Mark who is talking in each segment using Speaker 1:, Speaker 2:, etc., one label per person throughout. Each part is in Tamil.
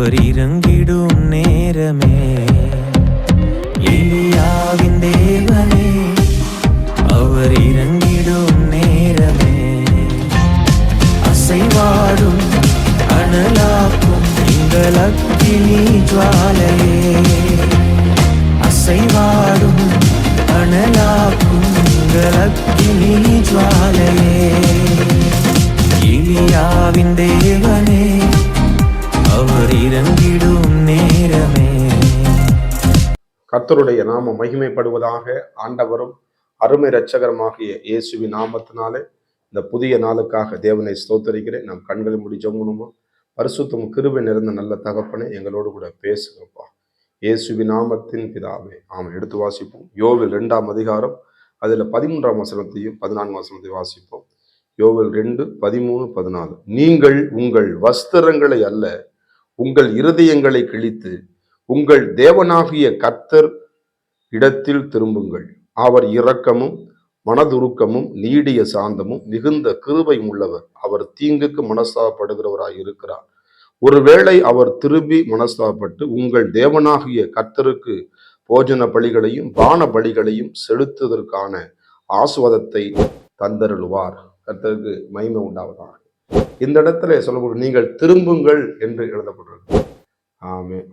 Speaker 1: அவர் இறங்கிடும் நேரமே. எலியாவின் தேவனே அவர் இறங்கிடும் நேரமே. அசைவாடும் அனலாக்கும் எங்கள் அக்கினி ஜுவாலையே. அசைவாடும் அனலாக்கும் எங்கள் அக்கினி ஜுவாலையே. எலியாவின் தேவனே அவர் இறங்கிடும் நேரமே.
Speaker 2: கர்த்தருடைய நாமம் மகிமைப்படுவதாக. ஆண்டவரும் அருமை இரட்சகருமாகிய இயேசுவின் நாமத்தினாலே இந்த புதிய நாளுக்காக தேவனை ஸ்தோத்தரிக்கிறேன். நாம் கண்களை மூடி ஜெபம் பண்ணுவோம். பரிசுத்தம் கிருபை நிறைந்த நல்ல தகப்பனே, எங்களோடு கூட பேசுங்கப்பா. இயேசுவின் நாமத்தின் பிதாவே ஆமென். எடுத்து வாசிப்போம். யோவேல் 2ஆம் அதிகாரம் அதில் 13ஆம் வசனத்தையும் 14ஆம் வசனத்தையும் வாசிப்போம். யோவேல் 2:13-14. நீங்கள் உங்கள் வஸ்திரங்களை அல்ல, உங்கள் இருதயங்களை கிழித்து உங்கள் தேவனாகிய கர்த்தர் இடத்தில் திரும்புங்கள். அவர் இரக்கமும் மனதுருக்கமும் நீடிய சாந்தமும் மிகுந்த கிருபையும் உள்ளவர். அவர் தீங்குக்கு மனஸ்தாபப்படுகிறவராய் இருக்கிறார். ஒருவேளை அவர் திரும்பி மனஸ்தாபப்பட்டு உங்கள் தேவனாகிய கர்த்தருக்கு போஜன பலிகளையும் பான பலிகளையும் செலுத்துவதற்கான ஆசுவாதத்தை தந்தருள்வார். கர்த்தருக்கு மகிமை உண்டாவதாக. இந்த இடத்துல சொல்லப்படும் நீங்கள் திரும்புங்கள் என்று எழுதப்பட்டிருக்கு.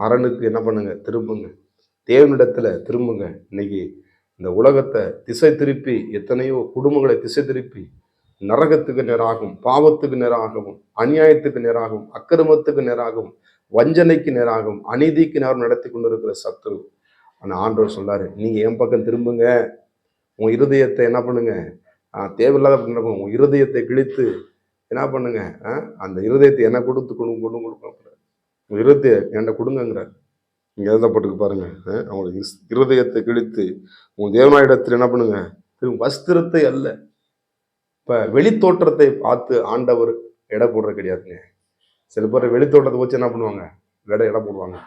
Speaker 2: அரணுக்கு என்ன பண்ணுங்க? திரும்புங்க. தேவனிடத்துல திரும்புங்க. இன்னைக்கு இந்த உலகத்தை திசை திருப்பி எத்தனையோ குடும்பங்களை திசை திருப்பி நரகத்துக்கு நேராகவும் பாவத்துக்கு நேராகவும் அநியாயத்துக்கு நேராகவும் அக்கிரமத்துக்கு நேராகவும் வஞ்சனைக்கு நேராகவும் அநீதிக்கு நேரம் நடத்தி கொண்டிருக்கிற சத்துரு. ஆனால் ஆண்டவர் சொல்லாரு, நீங்க என் பக்கம் திரும்புங்க. உன் இருதயத்தை என்ன பண்ணுங்க? தேவையில்லாத உன் இருதயத்தை கிழித்து என்ன பண்ணுங்க? அந்த இருதயத்தை என்ன கொடுத்து கொடுக்க இருதய என்கிட்ட கொடுங்கிறார். இங்கே எழுதப்பட்டிருக்கு பாருங்க. அவங்களுக்கு இருதயத்தை கிழித்து உங்க தேவனாயிடத்தில் என்ன பண்ணுங்க? வஸ்திரத்தை அல்ல. இப்ப வெளித்தோற்றத்தை பார்த்து ஆண்டவர் எடை போடுற கிடையாதுங்க. சில பேர் வெளித்தோற்றத்தை வச்சு என்ன பண்ணுவாங்க? எடை போடுவாங்க.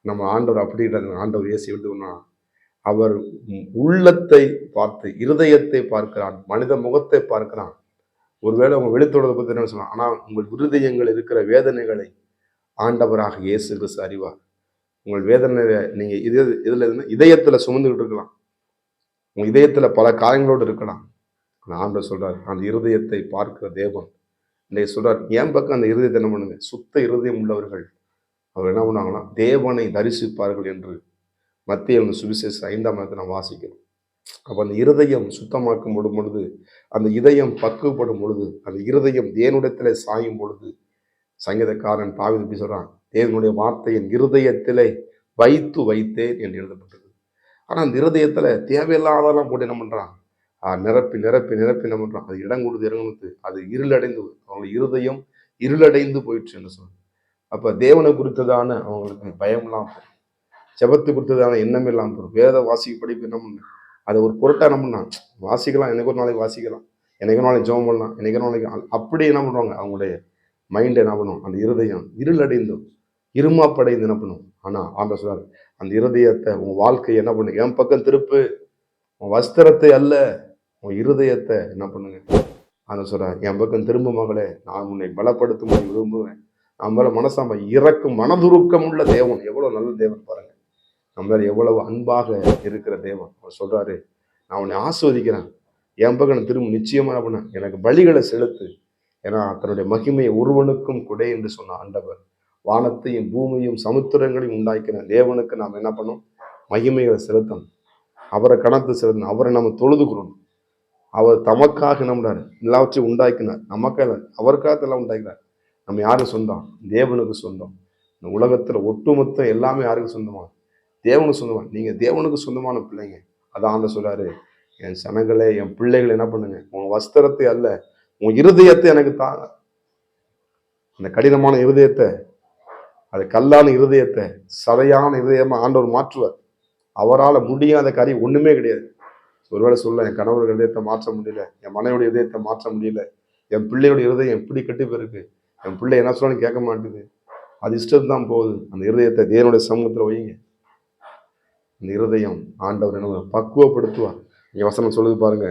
Speaker 2: நம்ம ஆண்டவர் அப்படி ஆண்டவர் இயேசு எழுதுனா அவர் உள்ளத்தை பார்த்து இருதயத்தை பார்க்கிறான், மனித முகத்தை பார்க்கிறான். ஒருவேளை உங்க வெளித்தோற்றத்தை பத்தி என்ன சொல்லலாம், ஆனா உங்கள் இருதயங்கள் இருக்கிற வேதனைகளை ஆண்டவராக இயேசு கிறிஸ்து அறிவார். உங்கள் வேதனை நீங்க இதுல இதயத்துல சுமந்துகிட்டு இருக்கலாம். உங்க இதயத்துல பல காரியங்களோடு இருக்கலாம். ஆண்டவர் சொல்றார், அந்த இருதயத்தை பார்க்கிற தேவன் இன்னைக்கு சொல்றார், என் பக்கம் அந்த இருதயத்தை என்ன பண்ணுங்க? சுத்த இருதயம் உள்ளவர்கள் அவர் என்ன பண்ணுவாங்கன்னா தேவனை தரிசிப்பார்கள் என்று மத்திய சுவிசேஷம் 5ஆம் நாம் வாசிக்கிறோம். அப்ப அந்த இருதயம் சுத்தமாக்கும் பொழுது, அந்த இதயம் பக்குவப்படும் பொழுது, அந்த இருதயம் தேவனிடத்திலே சாயும் பொழுது, சங்கீதக்காரன் தாவீது எப்படி சொல்றான்? தேவனுடைய வார்த்தையின் இருதயத்திலே வைத்தேன் என்று எழுதப்பட்டது. ஆனா அந்த இருதயத்துல தேவையில்லாதெல்லாம் போட்டு என்ன பண்றான்? நிரப்பி என்ன பண்றான்? அது இடம் கொடுத்து அது இருளடைந்து, அவங்க இருதயம் இருளடைந்து போயிடுச்சு என்று சொல்றாங்க. அப்ப தேவனை குறித்ததான அவங்களுக்கு பயம் இல்லாம போகும். ஜெபத்து குறித்ததான எண்ணம் இல்லாம போகும். வேத வாசிக்க படிப்பு என்ன பண்ண அதை ஒரு பொருட்டா என்ன பண்ணான்? வாசிக்கலாம், எனக்கு ஒரு நாளைக்கு வாசிக்கலாம், எனக்கு ஒரு நாளைக்கு ஜெபம் பண்ணலாம், எனக்கு ஒரு நாளைக்கு அப்படி என்ன பண்ணுவாங்க? அவங்களுடைய மைண்ட் என்ன பண்ணும்? அந்த இருதயம் இருளடைந்தும் இருமாப்படைந்து என்ன பண்ணும்? ஆனா ஆண்டவர் சொல்றாரு, அந்த இருதயத்தை உன் வாழ்க்கையை என்ன பண்ணு? என் பக்கம் திருப்பு. உன் வஸ்திரத்தை அல்ல, உன் இருதயத்தை என்ன பண்ணுங்க? ஆண்டவர் சொல்றாரு, என் பக்கம் திரும்ப மகளே, நான் உன்னை பலப்படுத்தும் விரும்புவேன். நம்மள மனசாம இறக்கும் மனதுருக்கம் உள்ள தேவன். எவ்வளவு நல்ல தேவன் பாருங்க. நம்மளால எவ்வளவு அன்பாக இருக்கிற தேவன். அவர் சொல்றாரு, நான் உன்னை ஆஸ்வதிக்கிறேன், என் பக்கம் திரும்ப நிச்சயமா என்ன பண்ண? எனக்கு பலிகளை செலுத்து. ஏன்னா தன்னுடைய மகிமையை ஒருவனுக்கும் கொடை என்று சொன்ன ஆண்டவர் வானத்தையும் பூமியையும் சமுத்திரங்களையும் உண்டாக்கின தேவனுக்கு நாம் என்ன பண்ணோம்? மகிமைகளை செலுத்தணும். அவரை கணத்து செலுத்தணும். அவரை நம்ம தொழுதுக்கிறோம். அவர் தமக்காக நம்மளாரு எல்லாவற்றையும் உண்டாக்கினார். நமக்காக அவருக்காக எல்லாம் உண்டாக்கினார். நம்ம யாருக்கு சொந்தம்? தேவனுக்கு சொந்தம். இந்த உலகத்துல ஒட்டுமொத்த எல்லாமே யாருக்கு சொந்தமா? தேவனுக்கு சொந்தமா. நீங்க தேவனுக்கு சொந்தமான பிள்ளைங்க. அதான் ஆண்டவர் சொல்றாரு, என் சனங்களே, என் பிள்ளைகளை என்ன பண்ணுங்க? உங்க வஸ்திரத்தை அல்ல, உன் இருதயத்தை எனக்கு தாங்க. அந்த கடினமான இருதயத்தை, அது கல்லான இருதயத்தை சதையான இருதயமா ஆண்டவர் மாற்றுவார். அவரால் முடியாத காரியம் ஒண்ணுமே கிடையாது. ஒருவேளை சொல்ல, என் கணவருடைய இதயத்தை மாற்ற முடியல, என் மனைவியுடைய இதயத்தை மாற்ற முடியல, என் பிள்ளையுடைய இருதயம் எப்படி கட்டி போயிருக்கு, என் பிள்ளை என்ன சொன்னாலும் கேட்க மாட்டேங்குது, அது இஷ்டம் தான் போகுது. அந்த இருதயத்தை தேவனுடைய சமூகத்துல வைங்க. அந்த இருதயம் ஆண்டவர் என்ன பக்குவப்படுத்துவார். இங்க வசனம் சொல்லுது பாருங்க,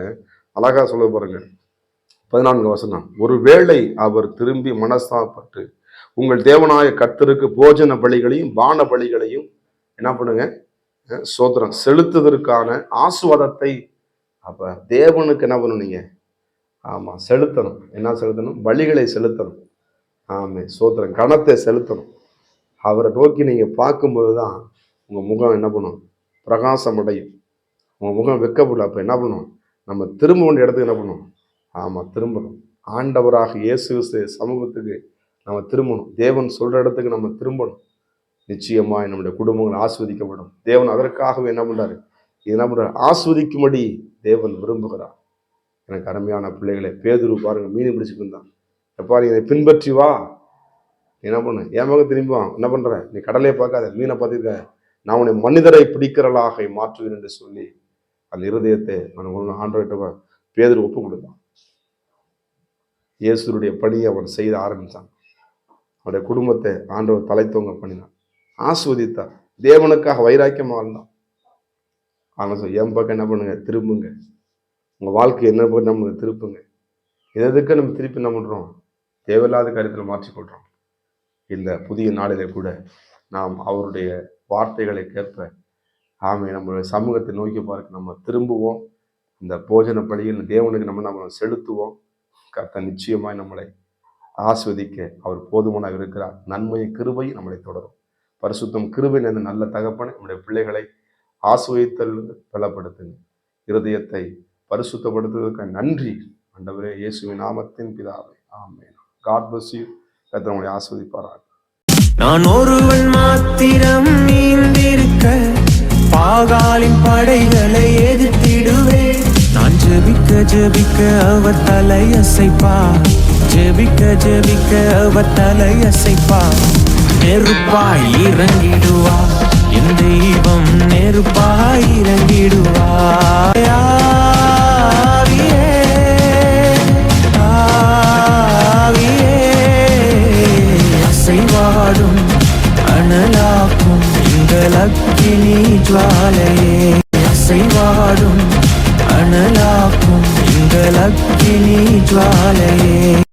Speaker 2: அழகா சொல்லுது பாருங்க. 14 வசனம். ஒருவேளை அவர் திரும்பி மனஸ்தாபப்பட்டு உங்கள் தேவனாய கர்த்தருக்கு போஜன பலிகளையும் பான பலிகளையும் என்ன பண்ணுங்க, சோத்திரம் செலுத்துவதற்கான ஆசுவாதத்தை அப்ப தேவனுக்கு என்ன பண்ணணும் நீங்க? ஆமா, செலுத்தணும். என்ன செலுத்தணும்? பலிகளை செலுத்தணும். ஆமே, சோத்திரம், கணத்தை செலுத்தணும். அவரை நோக்கி நீங்க பார்க்கும்போது தான் உங்க முகம் என்ன பண்ணும்? பிரகாசம் அடையும். உங்க முகம் வெக்கப்படும். அப்ப என்ன பண்ணும்? நம்ம திரும்ப வேண்டிய இடத்துக்கு என்ன பண்ணும்? ஆமா, திரும்பணும். ஆண்டவராக இயேசு கிறிஸ்து சமூகத்துக்கு நம்ம திரும்பணும். தேவன் சொல்ற இடத்துக்கு நம்ம திரும்பணும். நிச்சயமாய் நம்முடைய குடும்பங்கள் ஆஸ்வதிக்கப்படும். தேவன் அதற்காகவே என்ன பண்றாரு? என்ன பண்றாரு? ஆஸ்வதிக்கும்படி தேவன் விரும்புகிறார். எனக்கு அருமையான பிள்ளைகளை, பேதுரு பாருங்க, மீன் பிடிச்சிட்டு இருந்தான். எப்பா நீ இதை பின்பற்றி வா, என்ன பண்ணு, என் மகன் திரும்பி வா, என்ன பண்ற, நீ கடலையே பார்க்காத, மீனை பார்த்துருக்க, நான் உன்னை மனிதரை பிடிக்கிறலாக மாற்றுவேன் என்று சொல்லி அந்த இருதயத்தை ஆண்டவர்கிட்ட பேதுரு ஒப்பு கொடுத்தான். இயேசுடைய பணியை அவன் செய்த ஆரம்பித்தான். அவருடைய குடும்பத்தை ஆண்டவர் தலைத்தோங்க பண்ணினான், ஆஸ்வதித்தார். தேவனுக்காக வைராக்கியமாக வாழ்ந்தான். ஆனால் என் பக்கம் என்ன பண்ணுங்க? திரும்புங்க. உங்கள் வாழ்க்கை என்ன பண்ணி நம்ம திருப்புங்க. எதுக்கு நம்ம திருப்பி என்ன பண்ணுறோம்? தேவையில்லாத காரியத்தில் மாற்றிக்கொள்கிறோம். இந்த புதிய நாளிலே கூட நாம் அவருடைய வார்த்தைகளை கேட்ப நம்மளுடைய சமூகத்தை நோக்கி பார்க்க நம்ம திரும்புவோம். இந்த போஜன பலியில் தேவனுக்கு நம்ம செலுத்துவோம். கர்த்தர் நிச்சயமாய் நம்மளை ஆஸ்வதிக்க அவர் போதுமானவர் இருக்கிறார். நன்மை கிருபை நம்மளை தொடரும். பரிசுத்தம் கிருபை என்ற நல்ல தகப்பனை நம்முடைய பிள்ளைகளை ஆஸ்வதித்தல் பலப்படுத்துங்க. இருதயத்தை பரிசுத்தப்படுத்துவதற்கு நன்றி ஆண்டவரே, இயேசுவின் நாமத்தின் பிதாவே, ஆமென். God bless you. கர்த்தர் உங்களை ஆஸ்வதிப்பாராக.
Speaker 1: நான் ஒருவன் மாத்திரம் நீந்திருக்க பாகாலின் படைகளை எதிர்த்திடுவேன். நான் ஜெபிக்க ஜெபிக்க அவர் தலையசைப்பார். ஜெபிக்க ஜெபிக்க அவர் தலையசைப்பார். நெருப்பாய் இறங்கிடுவார் என் தெய்வம், நெருப்பாய் இறங்கிடுவார். ஆவியே, ஆவியே, அசைவாடும் அனலாக்கும் எங்கள் அக்கினி ஜுவாலையே. அசைவாடும் அனலாக்கும் எங்கள் அக்கினி ஜுவாலையே.